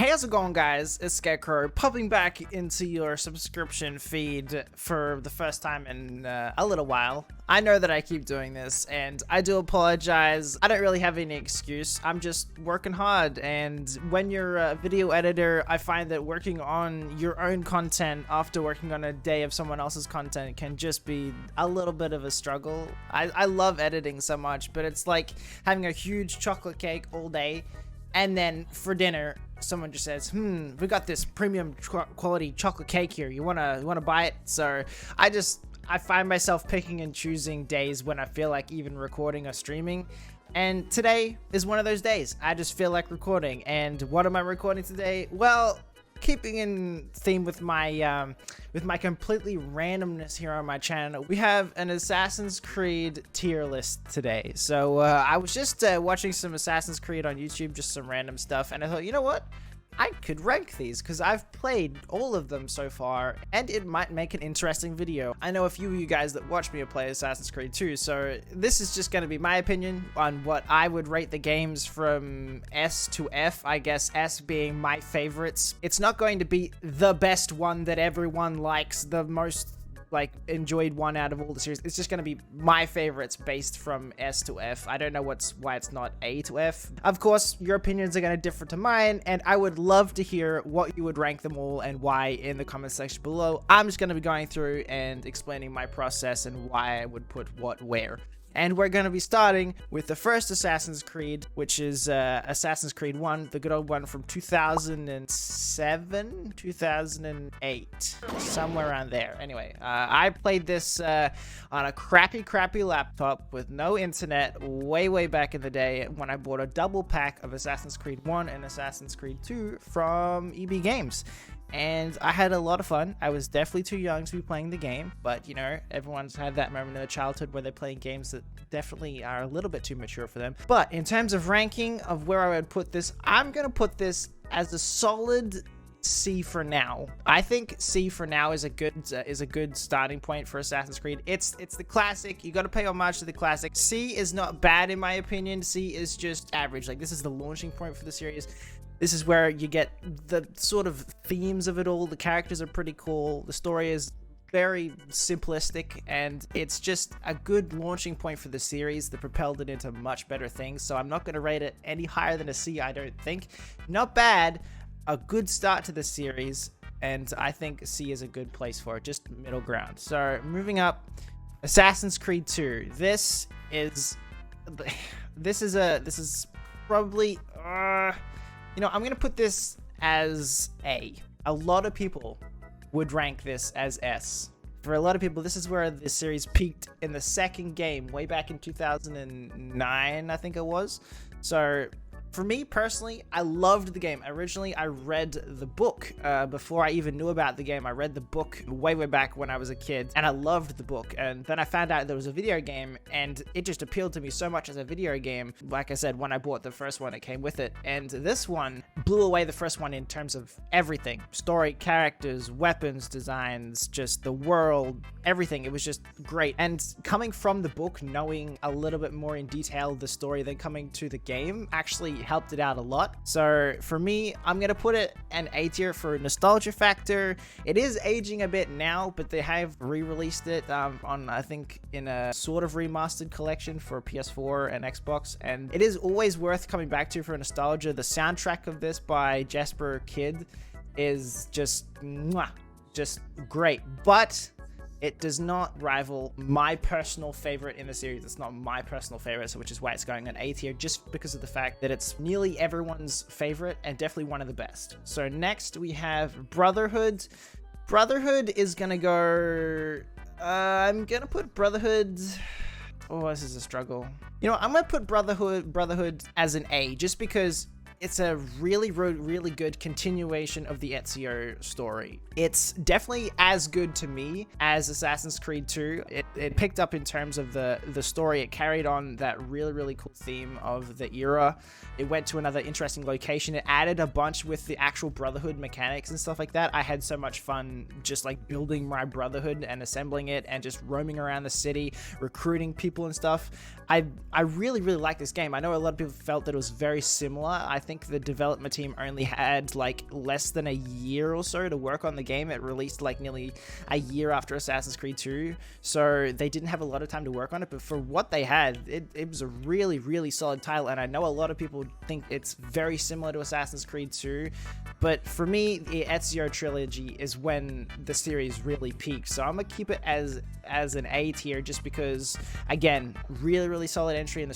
Hey, how's it going, guys? It's Scarecrow popping back into your subscription feed for the first time in a little while. I know that I keep doing this, and I do apologize. I don't really have any excuse. I'm just working hard, and when you're a video editor, I find that working on your own content after working on a day of someone else's content can just be a little bit of a struggle. I love editing so much, but it's like having a huge chocolate cake all day, and then for dinner, someone just says, we got this premium quality chocolate cake here. You wanna buy it? So I find myself picking and choosing days when I feel like even recording or streaming. And today is one of those days. I just feel like recording. And what am I recording today? Well, keeping in theme with my completely randomness here on my channel, we have an Assassin's Creed tier list today. So I was just watching some Assassin's Creed on YouTube, just some random stuff, and I thought, you know what? I could rank these because I've played all of them so far, and it might make an interesting video. I know a few of you guys that watch me play Assassin's Creed 2, so this is just going to be my opinion on what I would rate the games from S to F, I guess S being my favorites. It's not going to be the best one that everyone likes, the most enjoyed one out of all the series. It's just going to be my favorites based from S to F. I don't know why it's not A to F. Of course, your opinions are going to differ to mine, and I would love to hear what you would rank them all and why in the comment section below. I'm just going to be going through and explaining my process and why I would put what where. And we're going to be starting with the first Assassin's Creed, which is Assassin's Creed 1, the good old one from 2007, 2008, somewhere around there. Anyway, I played this on a crappy laptop with no internet way back in the day when I bought a double pack of Assassin's Creed 1 and Assassin's Creed 2 from EB Games. And I had a lot of fun. I was definitely too young to be playing the game, but you know, everyone's had that moment in their childhood where they're playing games that definitely are a little bit too mature for them. But in terms of ranking of where I would put this, I'm gonna put this as a solid C for now. I think C for now is a good starting point for Assassin's Creed. It's the classic. You got to pay homage to the classic. C is not bad in my opinion. C is just average. Like, this is the launching point for the series. This is where you get the sort of themes of it all. The characters are pretty cool. The story is very simplistic, and it's just a good launching point for the series that propelled it into much better things. So I'm not going to rate it any higher than a C, I don't think. Not bad. A good start to the series, and I think C is a good place for it. Just middle ground. So moving up, Assassin's Creed 2. This is probably... you know, I'm going to put this as A. A lot of people would rank this as S. For a lot of people, this is where the series peaked in the second game, way back in 2009, I think it was. So, for me personally, I loved the game. Originally, I read the book before I even knew about the game. I read the book way back when I was a kid, and I loved the book. And then I found out there was a video game, and it just appealed to me so much as a video game. Like I said, when I bought the first one, it came with it. And this one blew away the first one in terms of everything. Story, characters, weapons designs, just the world, everything. It was just great. And coming from the book, knowing a little bit more in detail the story than coming to the game actually helped it out a lot. So for me, I'm gonna put it an A tier for nostalgia factor. It is aging a bit now, but they have re-released it on, I think, in a sort of remastered collection for PS4 and Xbox, and it is always worth coming back to for nostalgia. The soundtrack of this by Jesper Kyd is just great, but it does not rival my personal favorite in the series. It's not my personal favorite, so which is why it's going on A tier, just because of the fact that it's nearly everyone's favorite and definitely one of the best. So next we have Brotherhood. Brotherhood is gonna go... I'm gonna put Brotherhood... Oh, this is a struggle. You know, I'm gonna put Brotherhood as an A, just because it's a really good continuation of the Ezio story. It's definitely as good to me as Assassin's Creed 2. It picked up in terms of the story. It carried on that really cool theme of the era. It went to another interesting location. It added a bunch with the actual Brotherhood mechanics and stuff like that. I had so much fun just like building my Brotherhood and assembling it and just roaming around the city, recruiting people and stuff. I really like this game. I know a lot of people felt that it was very similar. I think think the development team only had like less than a year or so to work on the game. It released like nearly a year after Assassin's Creed 2, so they didn't have a lot of time to work on it, but for what they had, it was a really solid title. And I know a lot of people think it's very similar to Assassin's Creed 2, but for me, the Ezio trilogy is when the series really peaked. So I'm gonna keep it as an A tier, just because, again, really solid entry in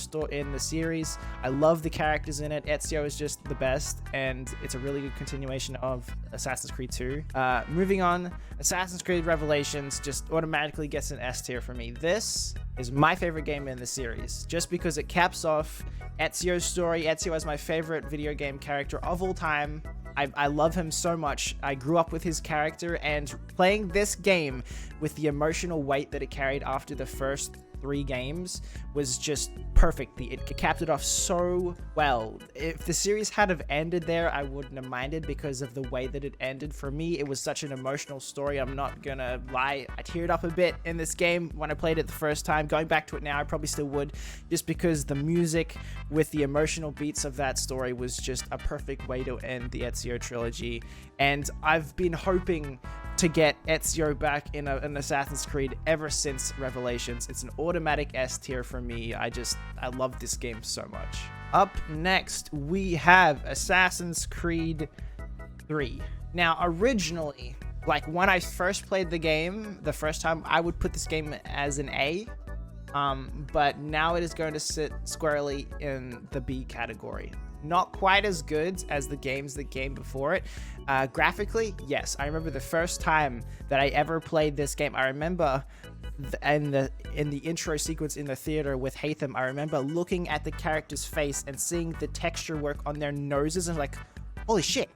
the series. I love the characters in it. Ezio is just the best, and it's a really good continuation of Assassin's Creed 2. Moving on, Assassin's Creed Revelations just automatically gets an S tier for me. This is my favorite game in the series, just because it caps off Ezio's story. Ezio is my favorite video game character of all time. I love him so much. I grew up with his character, and playing this game with the emotional weight that it carried after the first 3 games was just perfect. It capped it off so well. If the series had have ended there, I wouldn't have minded, because of the way that it ended. For me, it was such an emotional story. I'm not gonna lie, I teared up a bit in this game when I played it the first time. Going back to it now, I probably still would, just because the music with the emotional beats of that story was just a perfect way to end the Ezio trilogy. And I've been hoping to get Ezio back in an Assassin's Creed ever since Revelations. It's an automatic S tier for me. I love this game so much. Up next, we have Assassin's Creed 3. Now, originally, like when I first played the game, the first time, I would put this game as an A. But now it is going to sit squarely in the B category. Not quite as good as the games that came before it. Graphically, yes. I remember the first time that I ever played this game. I remember in the intro sequence in the theater with Haytham, I remember looking at the character's face and seeing the texture work on their noses, and like, holy shit,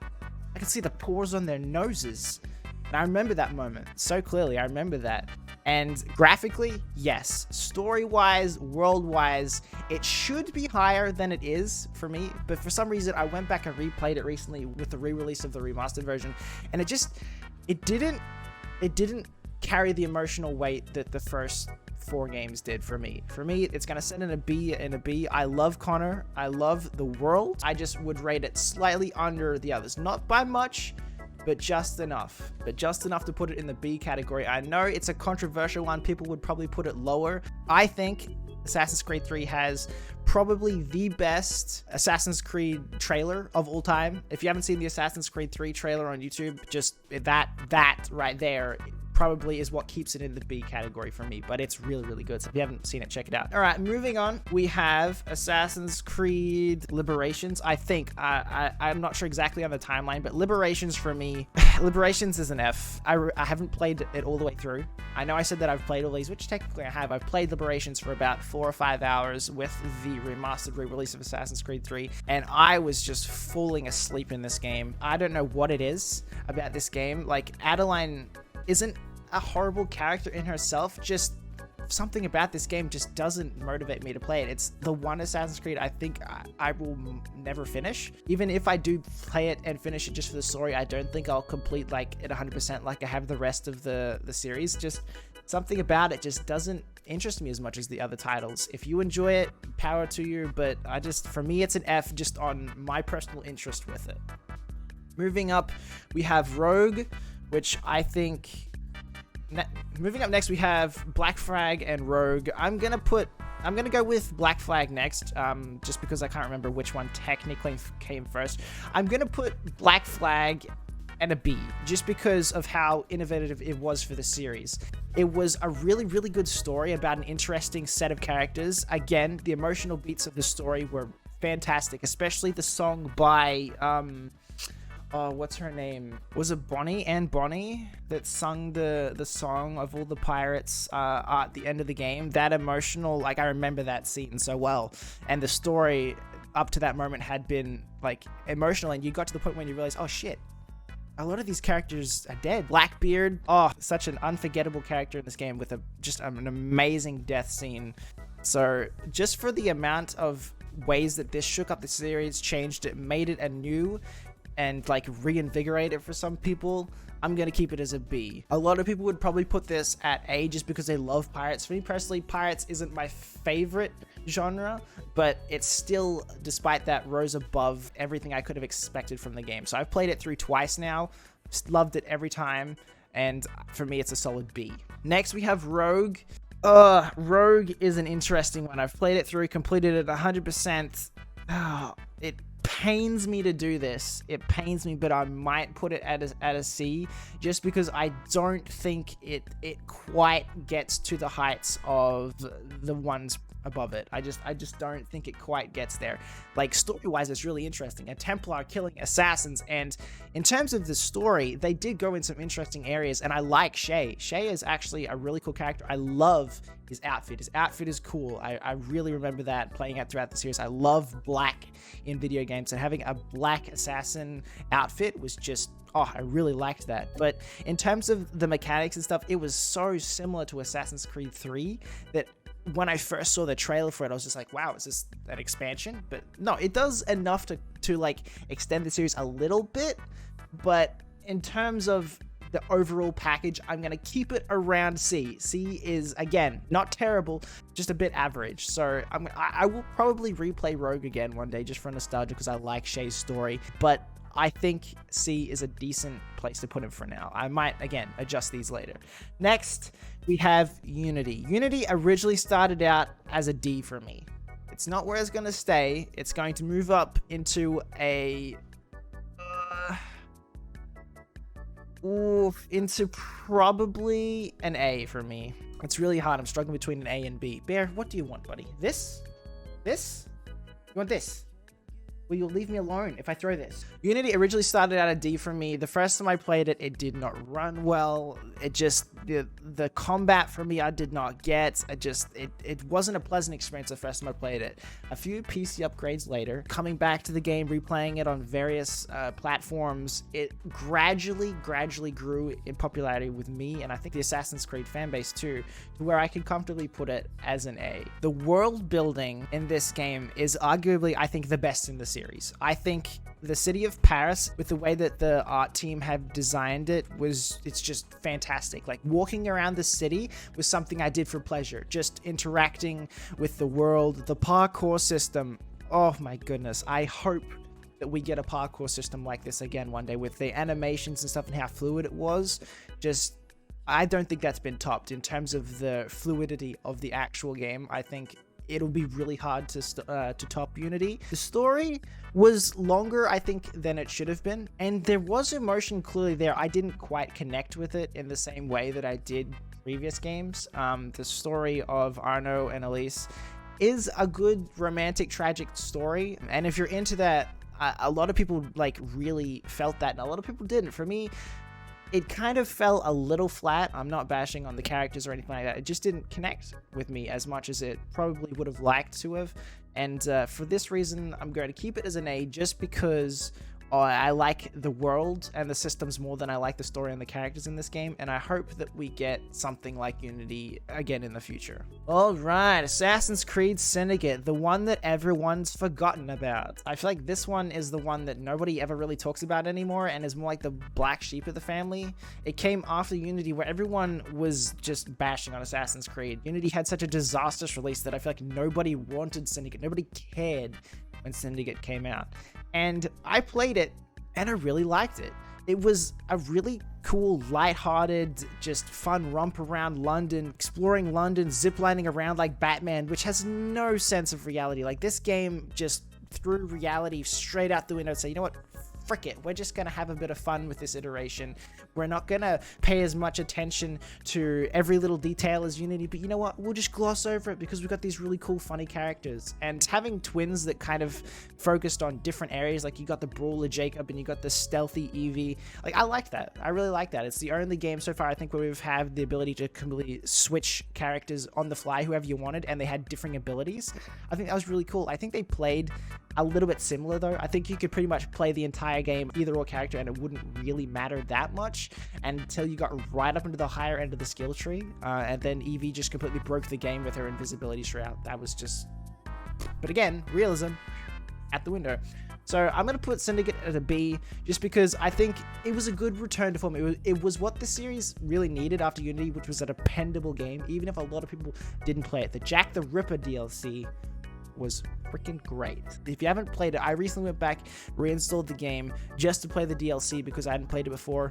I can see the pores on their noses. And I remember that moment so clearly. I remember that. And graphically, yes. Story-wise, world-wise, it should be higher than it is for me. But for some reason, I went back and replayed it recently with the re-release of the remastered version, and it didn't carry the emotional weight that the first 4 games did for me. For me, it's gonna sit in a B. I love Connor. I love the world. I just would rate it slightly under the others. Not by much, but just enough to put it in the B category. I know it's a controversial one. People would probably put it lower. I think Assassin's Creed 3 has probably the best Assassin's Creed trailer of all time. If you haven't seen the Assassin's Creed 3 trailer on YouTube, just that right there probably is what keeps it in the B category for me, but it's really good. So if you haven't seen it, check it out. All right, moving on, we have Assassin's Creed Liberations. I think I'm not sure exactly on the timeline, but Liberations for me, Liberations is an F. I haven't played it all the way through. I know I said that I've played all these, which technically I have. I've played Liberations for about 4 or 5 hours with the remastered re-release of Assassin's Creed 3, and I was just falling asleep in this game. I don't know what it is about this game. Like, Adeline isn't a horrible character in herself, just something about this game just doesn't motivate me to play it. It's the one Assassin's Creed I think I will never finish. Even if I do play it and finish it just for the story, I don't think I'll complete like it 100% like I have the rest of the series. Just something about it just doesn't interest me as much as the other titles. If you enjoy it, power to you, but for me it's an F just on my personal interest with it. Moving up, we have Rogue, which I think... Moving up next, we have Black Flag and Rogue. I'm gonna go with Black Flag next, just because I can't remember which one technically came first. I'm gonna put Black Flag and a B, just because of how innovative it was for the series. It was a really good story about an interesting set of characters. Again, the emotional beats of the story were fantastic, especially the song by what's her name? Was it Bonnie that sung the song of all the pirates at the end of the game? That emotional, like, I remember that scene so well. And the story up to that moment had been like emotional, and you got to the point when you realize, oh shit, a lot of these characters are dead. Blackbeard, oh, such an unforgettable character in this game with just an amazing death scene. So just for the amount of ways that this shook up the series, changed it, made it anew, and like reinvigorate it for some people, I'm gonna keep it as a B. A lot of people would probably put this at A just because they love pirates. For me personally, pirates isn't my favorite genre, but it's still, despite that, rose above everything I could have expected from the game. So I've played it through twice now, just loved it every time, and for me it's a solid B. Next we have Rogue. Rogue is an interesting one. I've played it through, completed it 100%. It pains me to do this. It pains me, but I might put it at a C, just because I don't think it quite gets to the heights of the ones above it. I just don't think it quite gets there. Like, story-wise, it's really interesting. A Templar killing assassins, and in terms of the story, they did go in some interesting areas, and I like Shay. Shay is actually a really cool character. I love his outfit. His outfit is cool. I really remember that playing it throughout the series. I love black in video games, and having a black assassin outfit was just, oh, I really liked that. But in terms of the mechanics and stuff, it was so similar to Assassin's Creed 3 that when I first saw the trailer for it, I was just like, wow, is this an expansion? But no, it does enough to like extend the series a little bit, but in terms of the overall package, I'm gonna keep it around C. C is, again, not terrible, just a bit average. So I will probably replay Rogue again one day just for nostalgia, because I like Shay's story, but I think C is a decent place to put him for now. I might, again, adjust these later. Next, we have Unity. Unity originally started out as a D for me. It's not where it's going to stay. It's going to move up into a... into probably an A for me. It's really hard. I'm struggling between an A and B. Bear, what do you want, buddy? This? This? You want this? Will you leave me alone if I throw this? Unity originally started out a D for me. The first time I played it, it did not run well. It just, the combat for me, I did not get. It wasn't a pleasant experience the first time I played it. A few PC upgrades later, coming back to the game, replaying it on various platforms, it gradually grew in popularity with me, and I think the Assassin's Creed fanbase too, to where I can comfortably put it as an A. The world building in this game is arguably, I think, the best in the series. I think the city of Paris, with the way that the art team have designed it, it's just fantastic. Like, walking around the city was something I did for pleasure. Just interacting with the world, the parkour system. Oh my goodness. I hope that we get a parkour system like this again one day, with the animations and stuff and how fluid it was. I don't think that's been topped in terms of the fluidity of the actual game. I think it'll be really hard to top Unity. The story was longer, I think, than it should have been, and there was emotion clearly there. I didn't quite connect with it in the same way that I did previous games. The story of Arnaud and Elise is a good romantic, tragic story, and if you're into that, a lot of people like really felt that, and a lot of people didn't. For me, it kind of fell a little flat. I'm not bashing on the characters or anything like that. It just didn't connect with me as much as it probably would have liked to have. And for this reason, I'm going to keep it as an A, just because I like the world and the systems more than I like the story and the characters in this game, and I hope that we get something like Unity again in the future. Alright, Assassin's Creed Syndicate, the one that everyone's forgotten about. I feel like this one is the one that nobody ever really talks about anymore, and is more like the black sheep of the family. It came after Unity, where everyone was just bashing on Assassin's Creed. Unity had such a disastrous release that I feel like nobody wanted Syndicate. Nobody cared when Syndicate came out. And I played it, and I really liked it. It was a really cool, lighthearted, just fun romp around London, exploring London, ziplining around like Batman, which has no sense of reality. Like, this game just threw reality straight out the window and say, you know what? Frick it, we're just gonna have a bit of fun with this iteration. We're not gonna pay as much attention to every little detail as Unity, but you know what? We'll just gloss over it because we've got these really cool, funny characters. And having twins that kind of focused on different areas, like you got the Brawler Jacob and you got the Stealthy Evie. Like, I like that. I really like that. It's the only game so far, I think, where we've had the ability to completely switch characters on the fly, whoever you wanted, and they had different abilities. I think that was really cool. I think they played a little bit similar, though. I think you could pretty much play the entire game either or character, and it wouldn't really matter that much until you got right up into the higher end of the skill tree, and then Evie just completely broke the game with her invisibility shroud. That was just... But again, realism at the window. So I'm going to put Syndicate at a B, just because I think it was a good return to form. It was what the series really needed after Unity, which was a dependable game, even if a lot of people didn't play it. The Jack the Ripper DLC was freaking great. If you haven't played it, I recently went back, reinstalled the game just to play the DLC because I hadn't played it before.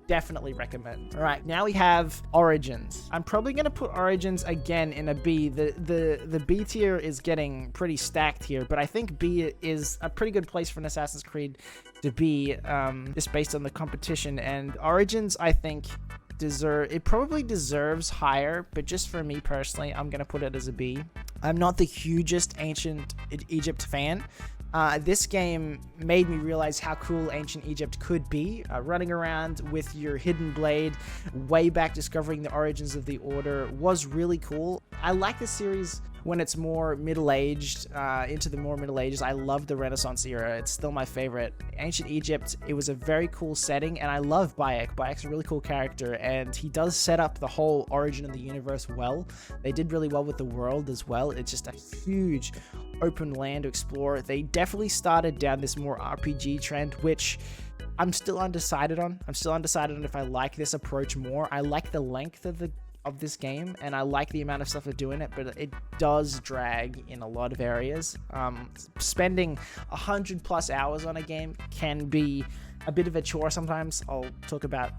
Definitely recommend. All right, now we have Origins. I'm probably gonna put Origins again in a B. The B tier is getting pretty stacked here, but I think B is a pretty good place for an Assassin's Creed to be, just based on the competition. And Origins, I think, probably deserves higher, but just for me personally, I'm gonna put it as a B. I'm not the hugest Ancient Egypt fan. This game made me realize how cool Ancient Egypt could be. Running around with your hidden blade, way back discovering the origins of the Order was really cool. I like the series when it's more middle-aged, into the more Middle Ages. I love the Renaissance era. It's still my favorite. Ancient Egypt, it was a very cool setting, and I love Bayek. Bayek's a really cool character, and he does set up the whole origin of the universe well. They did really well with the world as well. It's just a huge open land to explore. They definitely started down this more RPG trend, which I'm still undecided on. I'm still undecided on if I like this approach more. I like the length of this game, and I like the amount of stuff they do in it, but it does drag in a lot of areas. Spending 100+ hours on a game can be a bit of a chore sometimes. I'll talk about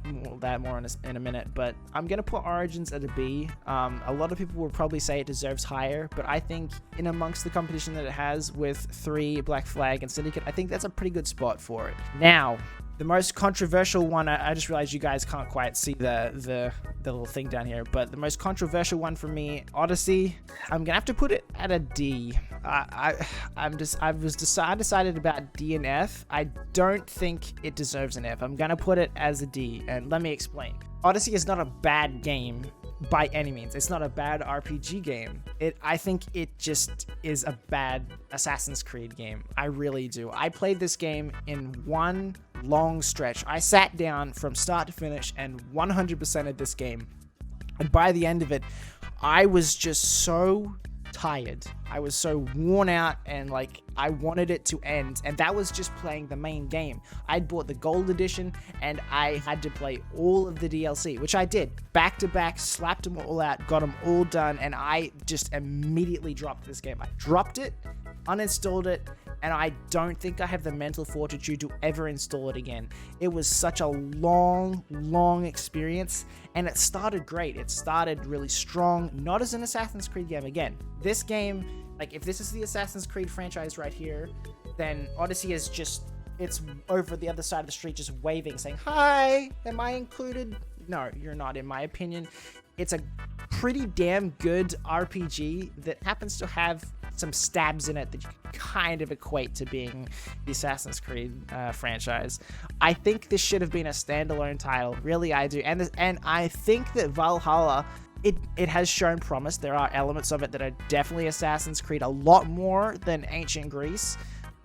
that more in a minute, but I'm gonna put Origins at a B. A lot of people will probably say it deserves higher, but I think in amongst the competition that it has with 3, Black Flag, and Syndicate, I think that's a pretty good spot for it. Now, the most controversial one, I just realized you guys can't quite see the little thing down here, but the most controversial one for me, Odyssey, I'm gonna have to put it at a D. I decided about D and F. I don't think it deserves an F. I'm gonna put it as a D, and let me explain. Odyssey is not a bad game by any means. It's not a bad RPG game. I think it just is a bad Assassin's Creed game. I really do. I played this game in one long stretch. I sat down from start to finish and 100% of this game. And by the end of it, I was just so tired. I was so worn out, and like I wanted it to end, and that was just playing the main game. I'd bought the gold edition, and I had to play all of the DLC, which I did back to back, slapped them all out, got them all done, and I just immediately dropped this game. I dropped it, uninstalled it, and I don't think I have the mental fortitude to ever install it again. It was such a long experience, and it started great. It started really strong, not as an Assassin's Creed game. Again, this game, like if this is the Assassin's Creed franchise right here, then Odyssey is just, it's over the other side of the street just waving, saying, "Hi, am I included?" No, you're not, in my opinion. It's a pretty damn good RPG that happens to have some stabs in it that you kind of equate to being the Assassin's Creed franchise. I think this should have been a standalone title. Really, I do. And I think that Valhalla, it has shown promise. There are elements of it that are definitely Assassin's Creed, a lot more than Ancient Greece,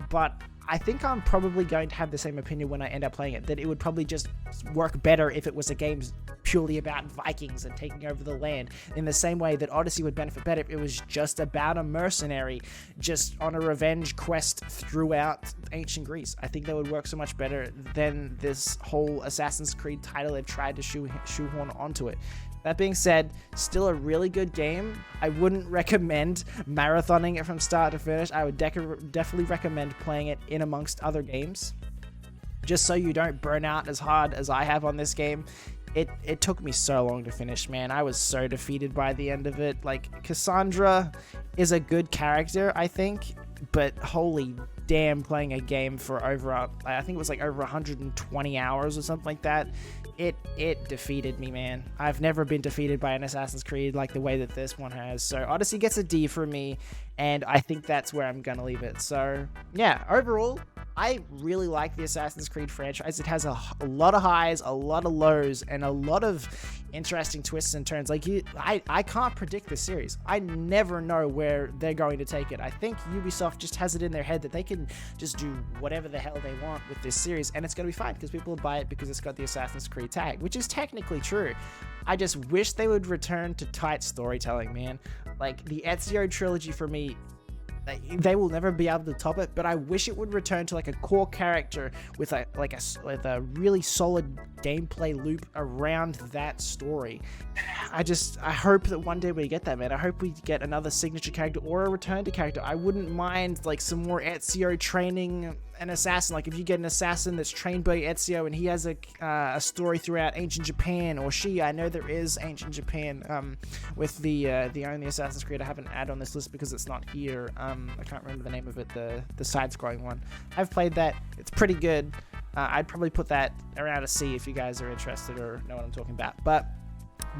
but I think I'm probably going to have the same opinion when I end up playing it, that it would probably just work better if it was a game purely about Vikings and taking over the land, in the same way that Odyssey would benefit better if it was just about a mercenary just on a revenge quest throughout Ancient Greece. I think that would work so much better than this whole Assassin's Creed title they've tried to shoehorn onto it. That being said, still a really good game. I wouldn't recommend marathoning it from start to finish. I would definitely recommend playing it in amongst other games, just so you don't burn out as hard as I have on this game. It took me so long to finish, man. I was so defeated by the end of it. Like, Cassandra is a good character, I think, but holy damn, playing a game for over, I think it was like over 120 hours or something like that, it defeated me, man. I've never been defeated by an Assassin's Creed like the way that this one has. So Odyssey gets a D for me, and I think that's where I'm gonna leave it. So yeah, overall, I really like the Assassin's Creed franchise. It has a lot of highs, a lot of lows, and a lot of interesting twists and turns. Like, I can't predict this series. I never know where they're going to take it. I think Ubisoft just has it in their head that they can just do whatever the hell they want with this series, and it's going to be fine because people will buy it because it's got the Assassin's Creed tag, which is technically true. I just wish they would return to tight storytelling, man. Like, the Ezio trilogy for me They will never be able to top it, but I wish it would return to like a core character with a really solid gameplay loop around that story. I hope that one day we get that, man. I hope we get another signature character or a return to character. I wouldn't mind like some more Ezio training an assassin. Like if you get an assassin that's trained by Ezio and he has a story throughout ancient Japan, or she, I know there is ancient Japan with the only Assassin's Creed I haven't added on this list because it's not here. I can't remember the name of it, the side-scrolling one. I've played that. It's pretty good. I'd probably put that around a C if you guys are interested or know what I'm talking about. But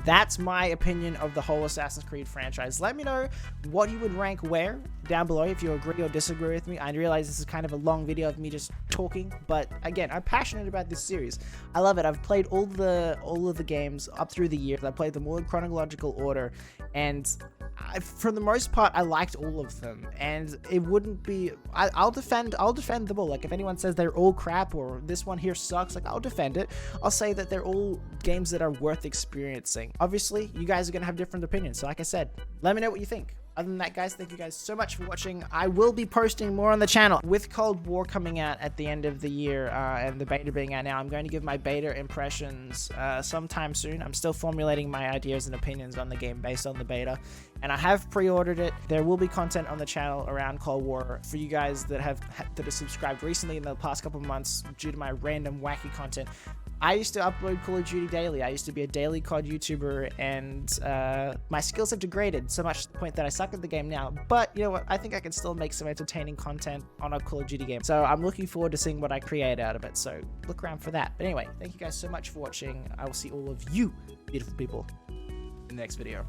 that's my opinion of the whole Assassin's Creed franchise. Let me know what you would rank where down below if you agree or disagree with me. I realize this is kind of a long video of me just talking, but again, I'm passionate about this series. I love it. I've played all of the games up through the years. I played them all in chronological order, and for the most part, I liked all of them, and it wouldn't be. I'll defend them all. Like if anyone says they're all crap or this one here sucks, like I'll defend it. I'll say that they're all games that are worth experiencing. Obviously, you guys are gonna have different opinions. So like I said, let me know what you think. Other than that, guys, thank you guys so much for watching. I will be posting more on the channel. With Cold War coming out at the end of the year and the beta being out now, I'm going to give my beta impressions sometime soon. I'm still formulating my ideas and opinions on the game based on the beta, and I have pre-ordered it. There will be content on the channel around Cold War for you guys that have subscribed recently in the past couple of months due to my random wacky content. I used to upload Call of Duty daily. I used to be a daily COD YouTuber, and my skills have degraded so much to the point that I suck at the game now. But you know what? I think I can still make some entertaining content on a Call of Duty game. So I'm looking forward to seeing what I create out of it. So look around for that. But anyway, thank you guys so much for watching. I will see all of you beautiful people in the next video.